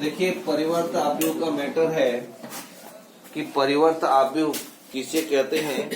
देखिए, परिवर्त आव्यूह का मैटर है कि परिवर्त आव्यूह किसे कहते हैं।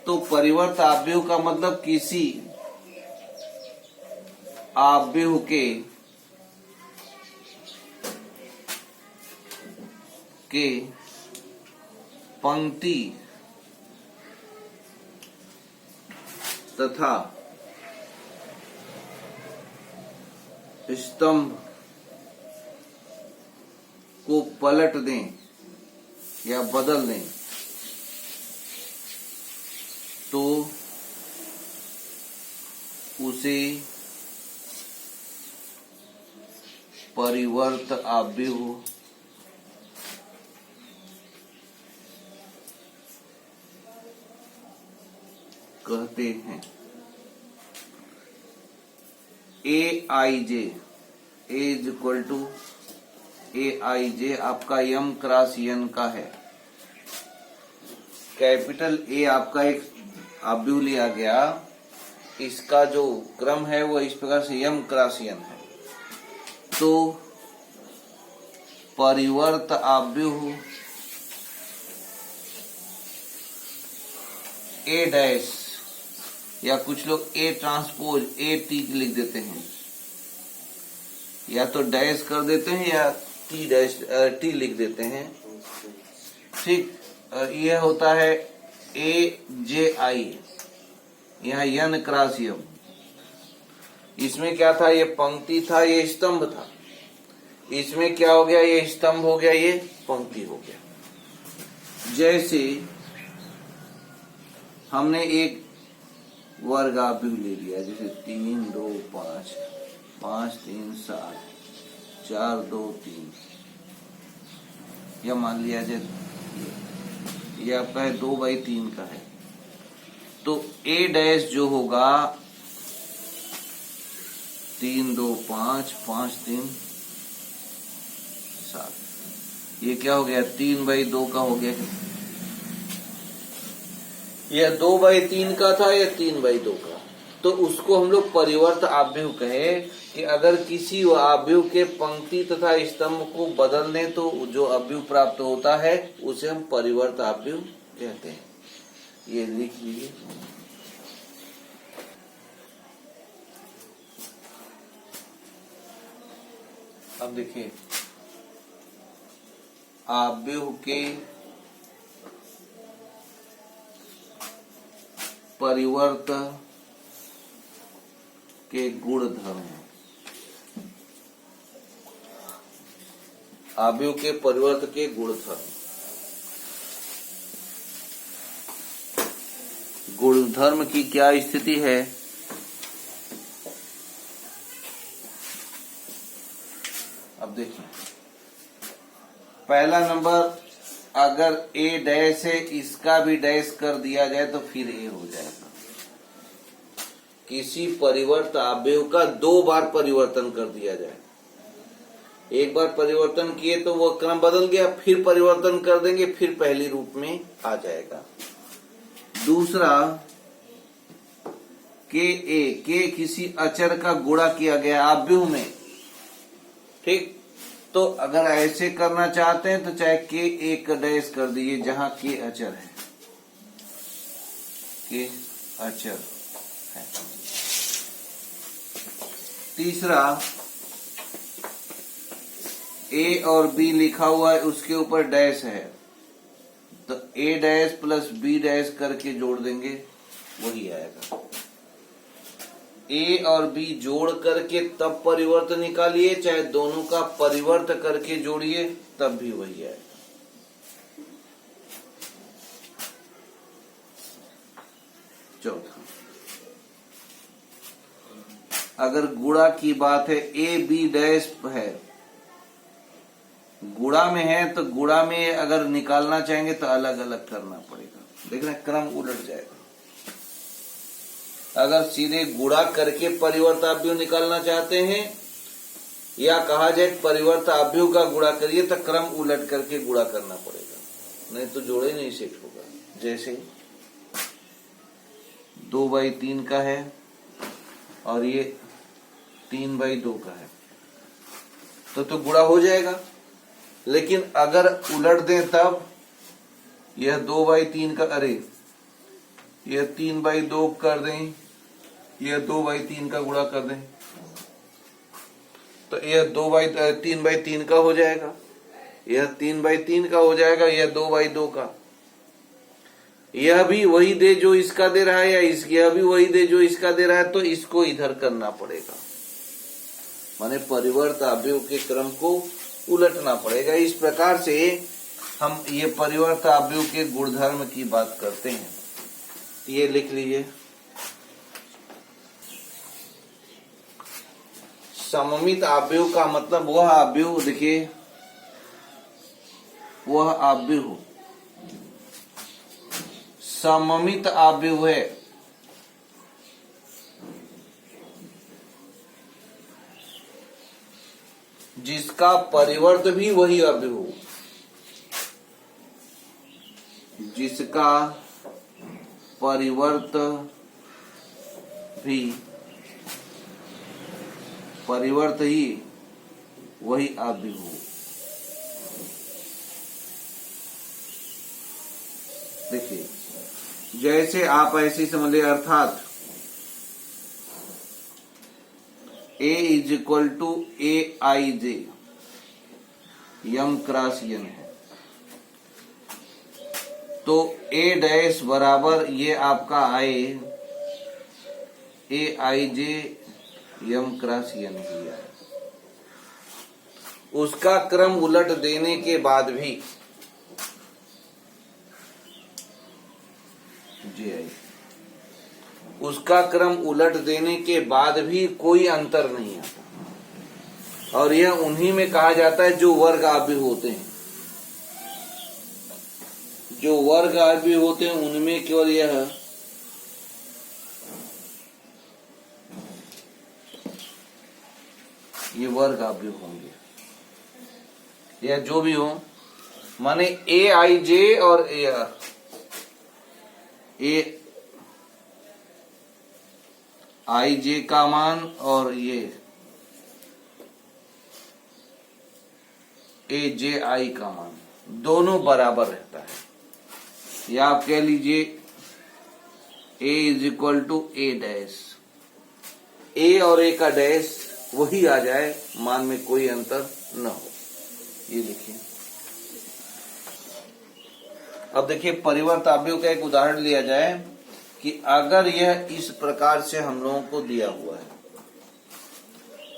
तो परिवर्त आव्यूह का मतलब किसी आव्यूह के पंक्ति तथा स्तंभ को पलट दें या बदल दें तो उसे परिवर्त आव्यूह कहते हैं। AIJ is equal to AIJ आपका यम क्रॉस यन का है। कैपिटल A आपका एक आव्यूह लिया गया, इसका जो क्रम है वो इस प्रकार से यम क्रॉस यन है। तो परिवर्त आव्यूह A डैश या कुछ लोग A ट्रांसपोज AT लिख देते हैं, या तो डैश कर देते हैं या T डैश T लिख देते हैं। ठीक, यह होता है AJI, यहाँ यन क्रॉस यम। इसमें क्या था, ये पंक्ति था, ये स्तंभ था। इसमें क्या हो गया, ये स्तंभ हो गया, ये पंक्ति हो गया। जैसे हमने एक वर्ग आव्यूह ले लिया, जैसे 3 2 5 5 3 7 4 2 3, या मान लिया जाए ये आपका है 2/3 का है। तो A डैश जो होगा 3 2 5 5 3 7, ये क्या हो गया, 3/2 का हो गया। यह 2/3 का था या 3/2 का, तो उसको हम लोग परिवर्त आव्यूह कहे कि अगर किसी आव्यूह के पंक्ति तथा स्तंभ को बदल दें तो जो आव्यूह प्राप्त होता है उसे हम परिवर्त आव्यूह कहते हैं। ये लिख लीजिए। अब देखिए, आव्यूह के परिवर्त के गुणधर्म, आव्यूह के परिवर्त के गुणधर्म। गुणधर्म की क्या स्थिति है, अब देखिए। पहला नंबर, अगर A डैश है, इसका भी डैश कर दिया जाए तो फिर A हो जाएगा। किसी परिवर्त आव्यूह का 2 बार परिवर्तन कर दिया जाए, एक बार परिवर्तन किए तो वो क्रम बदल गया, फिर परिवर्तन कर देंगे, फिर पहली रूप में आ जाएगा। दूसरा, के किसी अचर का गुणा किया गया आव्यूह में, ठीक। तो अगर ऐसे करना चाहते हैं तो चाहे के एक डैश कर दीजिए जहां के अचर है, के अचर है। तीसरा, A और B लिखा हुआ है, उसके ऊपर डैश है, तो A dash plus B dash करके जोड़ देंगे, वही आएगा। A और B जोड़ करके तब परिवर्त निकालिए, चाहे दोनों का परिवर्त करके जोड़िए तब भी वही आएगा। चौथा, अगर गुणा की बात है, A B डैश है, गुणा में है, तो गुणा में अगर निकालना चाहेंगे तो अलग अलग करना पड़ेगा, देख रहे हैं, क्रम उलट जाएगा। अगर सीधे गुणा करके परिवर्त आव्यूह निकालना चाहते हैं, या कहा जाए परिवर्त आव्यूह का गुणा करिए, तो क्रम उलट करके गुणा करना पड़ेगा, नहीं तो जोड़े नहीं सेट होगा। जैसे 2/3 का है और ये 3/2 का है, तो गुणा हो जाएगा। लेकिन अगर उलट दें तब यह 2/3 का, अरे यह 3/2 कर दें, यह 2/3 का गुणा कर दें तो यह 3/3 का हो जाएगा, यह 3/3 का हो जाएगा, यह 2/2 का। यह भी वही दे जो इसका दे रहा है, या यह भी वही दे जो इसका दे रहा है, तो इसको इधर करना पड़ेगा, माने परिवर्त अवयव के क्रम को उलटना पड़ेगा। इस प्रकार से हम ये परिवर्त अवयव के गुणधर्म की बात करते हैं। ये लिख लीजिए, सममित अवयव का मतलब वह अवयव, देखिए वह अवयव सममित अवयव है जिसका परिवर्त भी वही अवयव हो, जिसका परिवर्त ही वही अवयव हो। देखिए, जैसे आप ऐसे समझ ले, अर्थात A = AIJ यम क्रॉस यन है, तो A' बराबर ये आपका आए AIJ यम क्रॉस यन ही है। उसका क्रम उलट देने के बाद भी उसका क्रम उलट देने के बाद भी कोई अंतर नहीं आता, और यह उन्हीं में कहा जाता है जो वर्ग अवयव होते हैं। जो वर्ग अवयव होते हैं उनमें केवल ये वर्ग अवयव होंगे, या जो भी हो, माने AIJ और AIJ का मान और ये AJI का मान दोनों बराबर रहता है। या आप कह लीजिए A = A और A का डैश वही आ जाए, मान में कोई अंतर न हो। ये देखिए, अब देखिए परिवर्त अवयव का एक उदाहरण लिया जाए कि अगर यह इस प्रकार से हम लोगों को दिया हुआ है,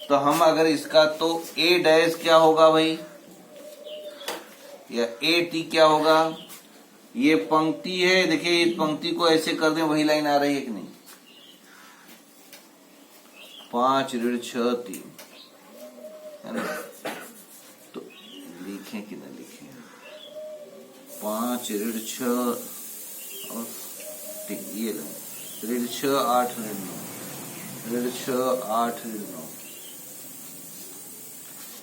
तो हम अगर इसका, तो A' क्या होगा भाई, या AT क्या होगा। ये पंक्ति है, देखिए इस पंक्ति को ऐसे कर दें, वही लाइन आ रही है कि नहीं, 5 ऋण 6 3, है ना। तो लिखें कि ना लिखें, 5 ऋण 6 और 3, ये ऋण 6 8 ऋण 9, ऋण 6 8 ऋण 9,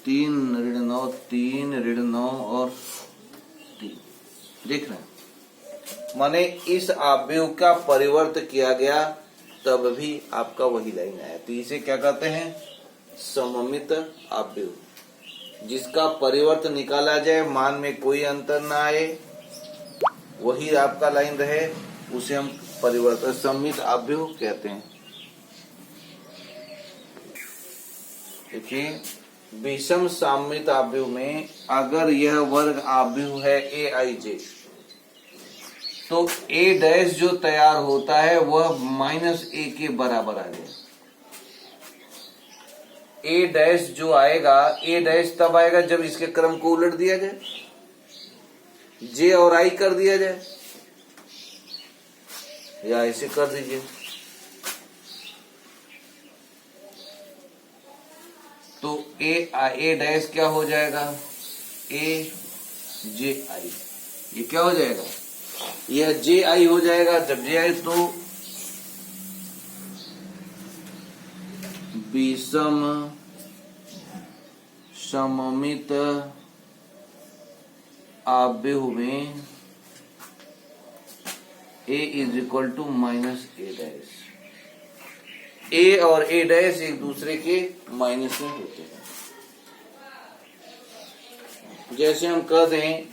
3 ऋण 9 3 ऋण 9 और 3, देख रहे हैं। माने इस अवयव का परिवर्त किया गया तब भी आपका वही लाइन आया, तो इसे क्या कहते हैं, सममित अवयव। जिसका परिवर्त निकाला जाए, मान में कोई अंतर ना आए, वही आपका लाइन रहे, उसे हम परिवर्त सममित अवयव कहते हैं। देखिए, विषम सममित अवयव में अगर यह वर्ग अवयव है AIJ, तो A' जो तैयार होता है वह -A के बराबर आ जाए। A' जो आएगा, A' तब आएगा जब इसके क्रम को उलट दिया जाए, J और I कर दिया जाए, या ऐसे कर दीजिए। तो A' क्या हो जाएगा, AJI, ये क्या हो जाएगा, यह JI हो जाएगा। जब JI तो विषम सममित अवयव में A = -A', A और A' एक दूसरे के माइनस में होते हैं। जैसे हम कह दें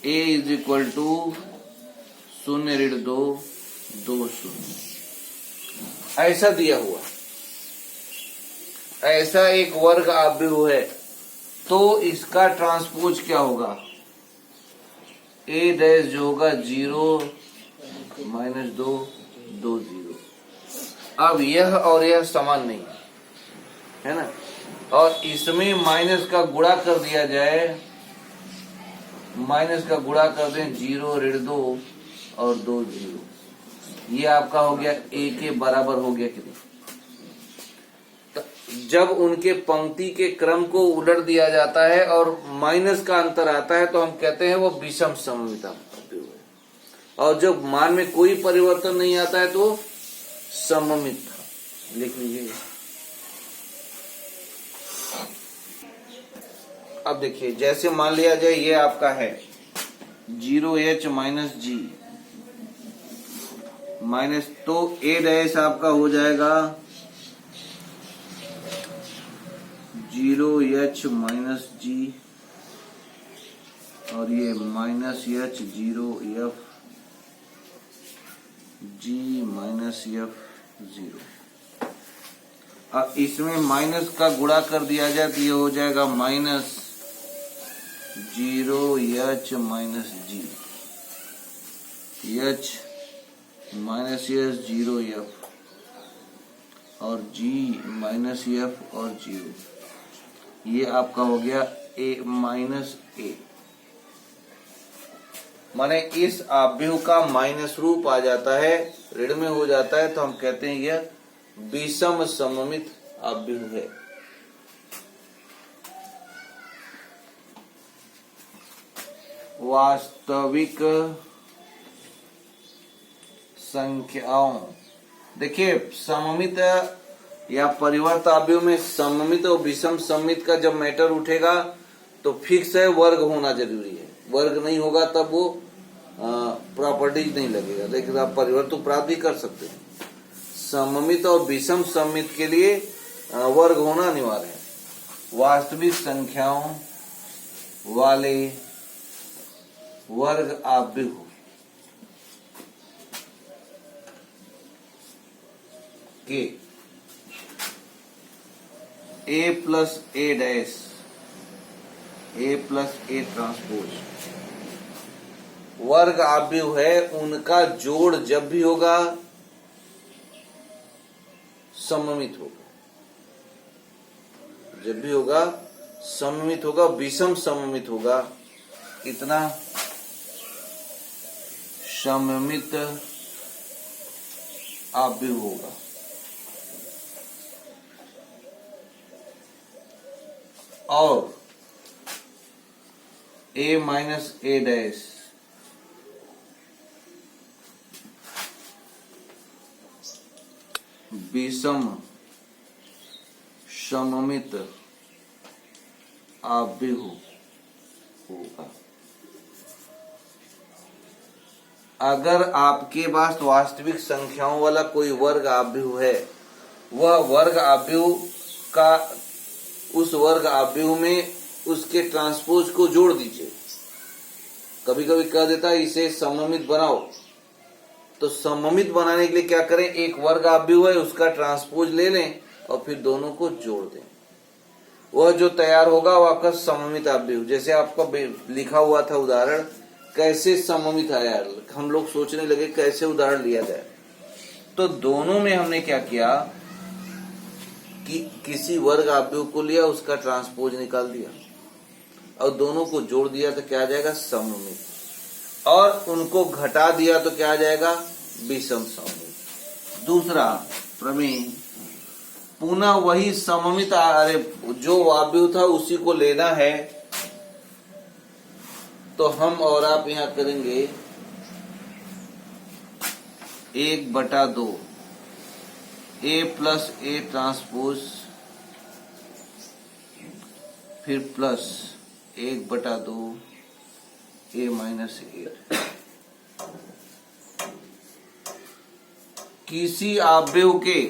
a इज इक्वल टू 0.2 2 शून्य, ऐसा दिया हुआ, ऐसा एक वर्ग आव्यूह है, तो इसका ट्रांसपोज क्या होगा? a डैश जो होगा 0 -2 2 0। अब यह और यह समान नहीं है ना, और इसमें माइनस का गुणा कर दिया जाए, माइनस का गुणा कर दें 0 -2 और 2 0, ये आपका हो गया a के बराबर हो गया कि नहीं? जब उनके पंक्ति के क्रम को उलट दिया जाता है और माइनस का अंतर आता है तो हम कहते हैं वो विषम सममित आव्यूह है, और जब मान में कोई परिवर्तन नहीं आता है तो सममित। लिख लीजिए। अब देखिए, जैसे मान लिया जाए ये आपका है 0h - g माइनस, तो a डैश आपका हो जाएगा 0h - g और ये -h 0f g -f 0। अब इसमें माइनस का गुणा कर दिया जाए तो ये हो जाएगा -0h - g, h -h 0f और g -f और 0, ये आपका हो गया a -a। माने इस आव्यूह का माइनस रूप आ जाता है, ऋण में हो जाता है, तो हम कहते हैं यह विषम सममित आव्यूह है। वास्तविक संख्याओं, देखिए सममित या परिवर्त आव्यूह में सममित और विषम सममित का जब मैटर उठेगा तो फिक्स है वर्ग होना जरूरी है, वर्ग नहीं होगा तब वो प्रॉपर्टीज नहीं लगेगा, लेकिन आप परिवर्त तो प्राप्त भी कर सकते हैं। सममित और विषम सममित के लिए वर्ग होना अनिवार्य है। वास्तविक संख्याओं वाले वर्ग आव्यूह के a plus a dash a plus a transpose वर्ग आव्यूह है, उनका जोड़ जब भी होगा सममित होगा, जब भी होगा सममित होगा, विषम सममित होगा। कितना? सममित आव्यूह होगा। और a माइनस a डैश विषम सममित आव्यूह होगा। अगर आपके पास वास्तविक संख्याओं वाला कोई वर्ग आव्यूह है, वह वर्ग आव्यूह का उस वर्ग आव्यूह में उसके ट्रांसपोज को जोड़ दीजिए। कभी कभी कह देता है इसे सममित बनाओ, तो सममित बनाने के लिए क्या करें, एक वर्ग आव्यूह है उसका ट्रांसपोज ले लें और फिर दोनों को जोड़ दें, वह जो तैयार होगा वो आपका सममित आव्यूह। जैसे आपका लिखा हुआ था उदाहरण, कैसे सममित आया, हम लोग सोचने लगे कैसे उदाहरण लिया जाए, तो दोनों में हमने क्या किया कि किसी वर्ग आव्यूह को लिया, उसका ट्रांसपोज निकाल दिया और दोनों को जोड़ दिया तो क्या आ जाएगा सममित, और उनको घटा दिया तो क्या आ जाएगा विषम सममित। दूसरा प्रमेय, पुनः वही सममित, अरे जो आव्यूह था उसी को लेना है, तो हम और आप यहां करेंगे 1/2 a प्लस a ट्रांसपोज, फिर प्लस 1/2 a माइनस a। किसी आव्यूह के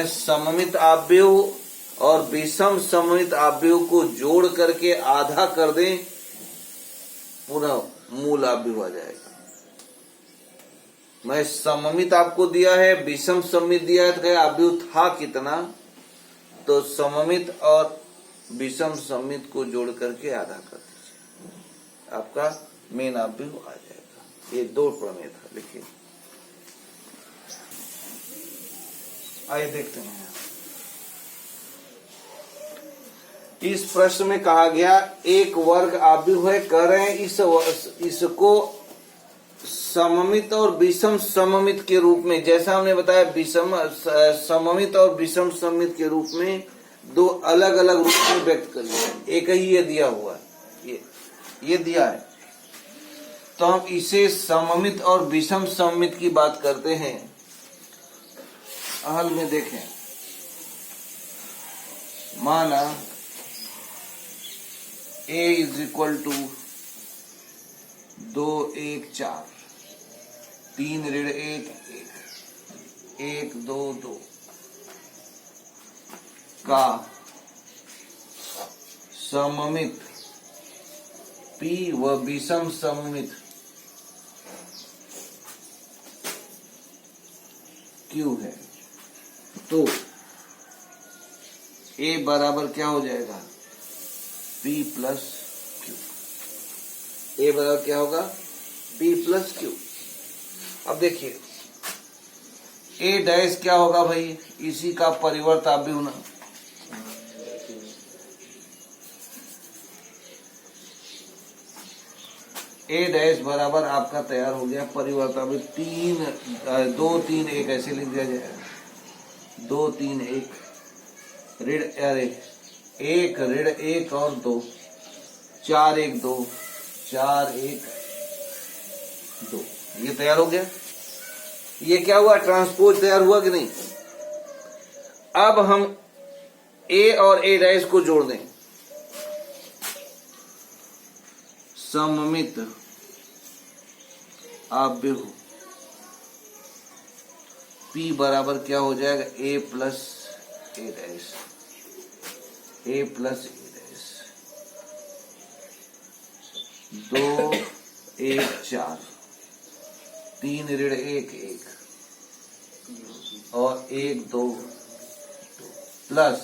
सममित आव्यूह और विषम सममित अवयव को जोड़ करके आधा कर दें, पूरा मूल अवयव आ जाएगा। मैं सममित आपको दिया है, विषम सममित दिया है, तो अवयव था कितना, तो सममित और विषम सममित को जोड़ करके आधा कर दीजिए, आपका मेन अवयव आ जाएगा। ये दो प्रमेय था, लिखिए। आइए देखते हैं। इस प्रश्न में कहा गया एक वर्ग अवयव है, कह रहे हैं इसको सममित और विषम सममित के रूप में, जैसा हमने बताया विषम सममित और विषम सममित के रूप में दो अलग अलग रूप में व्यक्त कर लिया। एक ही ये दिया हुआ है, ये दिया है, तो हम इसे सममित और विषम सममित की बात करते हैं। हल में देखें, माना a इज इक्वल टू 2 1 4, 3 ऋण 1 1, 1 2 2 का सममित p व विषम सममित q है, तो a बराबर क्या हो जाएगा, p प्लस क्यू। ए बराबर क्या होगा, p प्लस क्यू। अब देखिए ए डैश क्या होगा भाई, इसी का परिवर्त अवयव ना, ए डैश बराबर आपका तैयार हो गया परिवर्त अवयव। 2 3 1 ऐसे लिख दिया जाएगा, 2 3 1 ऋण, अरे 1 ऋण 1 और 2, 4 1 2, 4 1 2, ये तैयार हो गया। ये क्या हुआ, ट्रांसपोज तैयार हुआ कि नहीं। अब हम ए और ए डैश को जोड़ दें, सममित अवयव P बराबर क्या हो जाएगा, a plus A dash, a plus A dash, 2 1 4, 3 ऋण 1 1 और 1 2 प्लस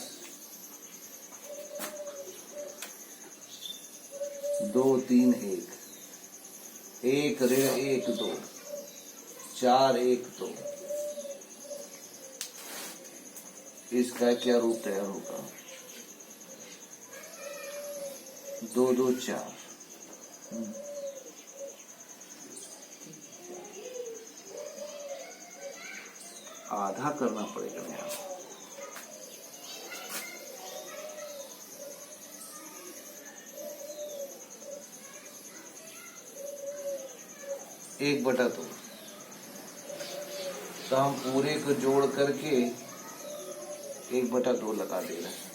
2 3 1, 1 ऋण 1 2, 4 1 2, इसका क्या रूप तैयार होगा, 2 2 4, आधा करना पड़ेगा यहाँ। एक बटा 2, तो हम पूरे को जोड़ करके 1 बटा 2 लगा दे रहे हैं।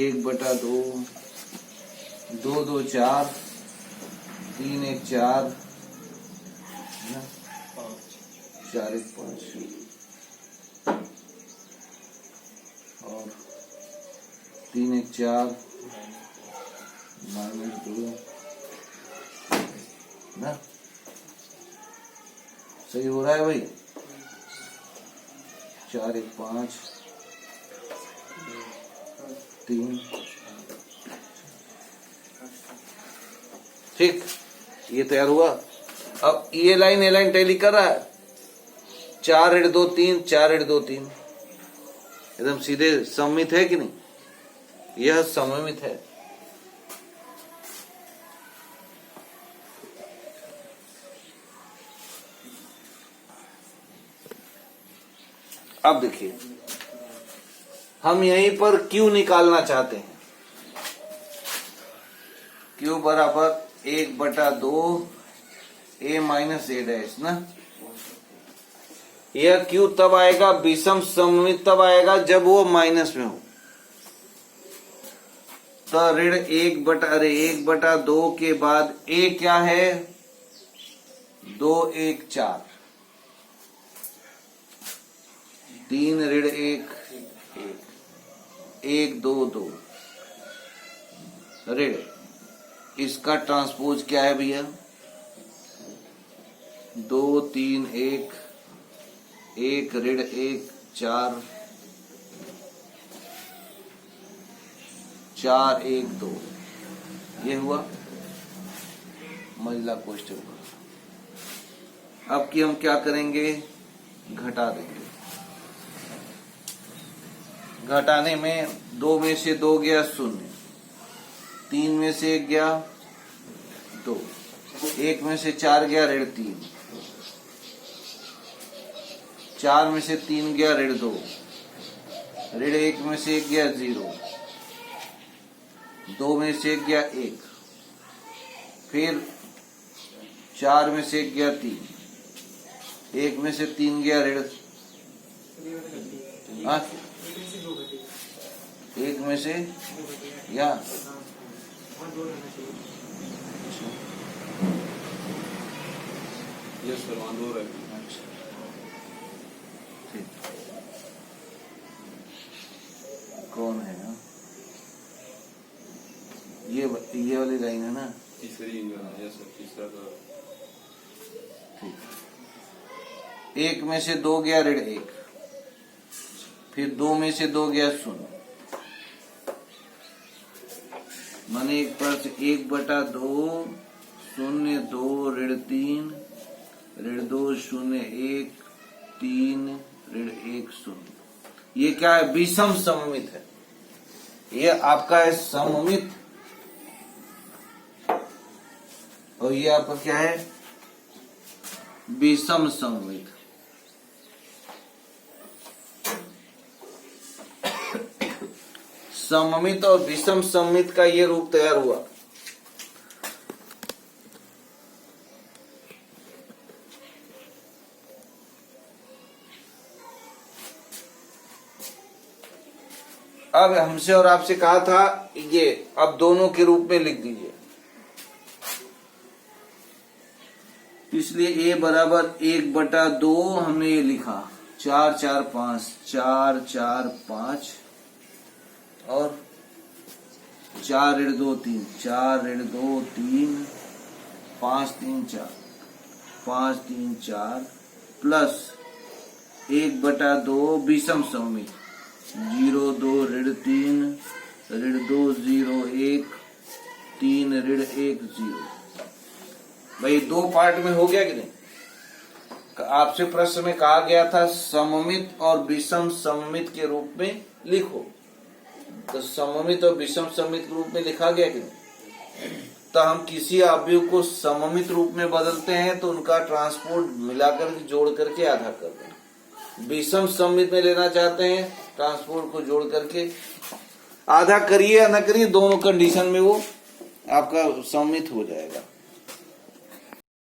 एक बटा 2, 2 2 4, 3 1 4, 4 1 5 और 3 1 4 -2 ना, सही हो रहा है भाई। 4 1 5 3, ठीक, ये तैयार हुआ। अब ये लाइन ए लाइन टैली कर रहा है, 4 ऋण 2 3, 4 ऋण 2 3, एकदम सीधे सममित है कि नहीं, यह सममित है। अब देखिए हम यहीं पर Q निकालना चाहते हैं, Q बराबर 1 बटा 2 a माइनस ए डैश ना। यह Q तब आएगा, विषम सममित तब आएगा जब वो माइनस में हो। तो ऋण 1 बटा 2 के बाद a क्या है, 2 1 4, 3 ऋण 1 1 2 2 ऋण, इसका ट्रांसपोज क्या है भैया? 2 3 1 1 ऋण 1 4 4 1 2, ये हुआ महिला कोष्ठक हुआ। अब की हम क्या करेंगे? घटा देंगे। घटाने में 2 में से 2 गया 0, 3 में से 1 गया 2, 1 में से 4 गया ऋण 3, 4 में से 3 गया ऋण 2, ऋण 1 में से 1 गया 0, 2 में से 1 गया 1, फिर 4 में से 1 गया 3, 1 में से 3 गया ऋण 1 में से या यस सर, वहाँ 2 रहेगी। अच्छा ठीक, कौन है ना? ये वाली लाइन है ना? तीसरी यस सर, तीसरा तो ठीक। 1 में से 2 गया ऋण 1, फिर 2 में से 2 गया 0, माने 1/2 0 2 ऋण 3 ऋण 2 0 1 3 ऋण 1 0। ये क्या है? विषम सममित है। ये आपका है सममित, और ये आपका क्या है? विषम सममित। सममित और विषम सममित का ये रूप तैयार हुआ। अब हमसे और आपसे कहा था ये अब दोनों के रूप में लिख दीजिए। इसलिए a बराबर 1/2 हमने ये लिखा, 4 4 5 4 4 5 और 4 ऋण 2 3 4 ऋण 2 3 5 3 4 5 3 4 प्लस 1/2 विषम सममित 0 2 ऋण 3 ऋण 2 0 1 3 ऋण 1 0। भाई 2 पार्ट में हो गया कि नहीं? आपसे प्रश्न में कहा गया था सममित और विषम सममित के रूप में लिखो, तो सममित और विषम सममित के रूप में लिखा गया कि नहीं? तो हम किसी अवयव को सममित रूप में बदलते हैं तो उनका ट्रांसपोर्ट मिलाकर जोड़ करके आधा कर दें। विषम सममित में लेना चाहते हैं, ट्रांसपोर्ट को जोड़ करके आधा करिए या न करिए, दोनों कंडीशन में वो आपका सममित हो जाएगा।